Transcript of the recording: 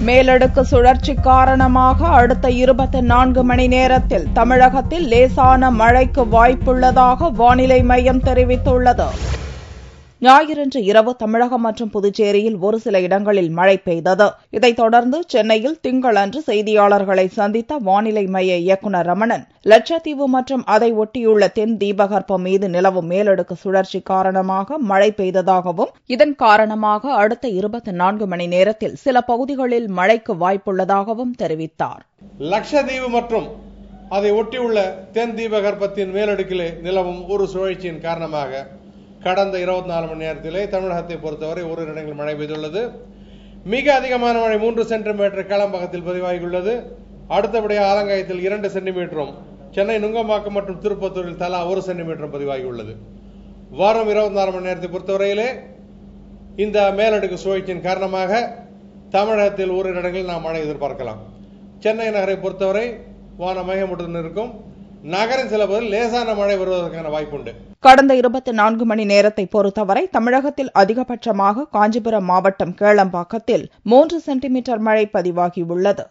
மேலடுக்கு சுழற்சி காரணமாக அடுத்த 24 மணி நேரத்தில் தமிழகத்தில் லேசான மழைக்கு வாய்ப்புள்ளதாக வானிலை மையம் தெரிவித்துள்ளது. ஞாயிறன்று இரவு தமிழகம் மற்றும் புதுச்சேரியில் ஒரு சில இடங்களில் மழை பெய்தது. இதைத் தொடர்ந்து சென்னையில் திங்களன்று செய்தியாளர்களை சந்தித்த வானிலை மைய இயக்குநர் ரமணன், லட்சத்தீவு மற்றும் அதை ஒட்டியுள்ள தென் தீபகற்பம் மீது நிலவும் மேலடுக்கு சுழற்சி காரணமாக மழை பெய்ததாகவும், இதன் காரணமாக அடுத்த 24 மணி நேரத்தில் சில பகுதிகளில் மழைக்கு வாய்ப்புள்ளதாகவும் தெரிவித்தார். லட்சத்தீவு மற்றும் அதை ஒட்டியுள்ள தென் தீபகற்பத்தின் மேலடுக்கிலே நிலவும் ஒரு சுழற்சியின் காரணமாக கடந்த 24 மணி நேரத்திலே தமிழகத்தை பொறுத்தவரை ஒரு இடங்களில் மழை பெய்துள்ளது. மிக அதிகமான மழை 3 சென்டிமீட்டர் கேளம்பாக்கத்தில் பதிவாகியுள்ளது. அடுத்தபடியாக ஆலங்காயத்தில் 2 சென்டிமீட்டரும், சென்னை நுங்கம்பாக்கம் மற்றும் திருப்பத்தூரில் தலா 1 சென்டிமீட்டரும் பதிவாகியுள்ளது. வாரம் 24 மணி நேரத்தை பொறுத்தவரையிலே இந்த மேலடுக்கு சுழற்சியின் காரணமாக தமிழகத்தில் ஒரு இடங்களில் நாம் மழை எதிர்பார்க்கலாம். சென்னை நகரை பொறுத்தவரை வானம் மேகமூட்டத்துடன் இருக்கும். நகரின் சில பகுதியில் லேசான மழை வருவதற்கான வாய்ப்புண்டு. கடந்த 24 மணி நேரத்தை பொறுத்தவரை தமிழகத்தில் அதிகபட்சமாக காஞ்சிபுரம் மாவட்டம் கேளம்பாக்கத்தில் 3 சென்டிமீட்டர் மழை பதிவாகியுள்ளது.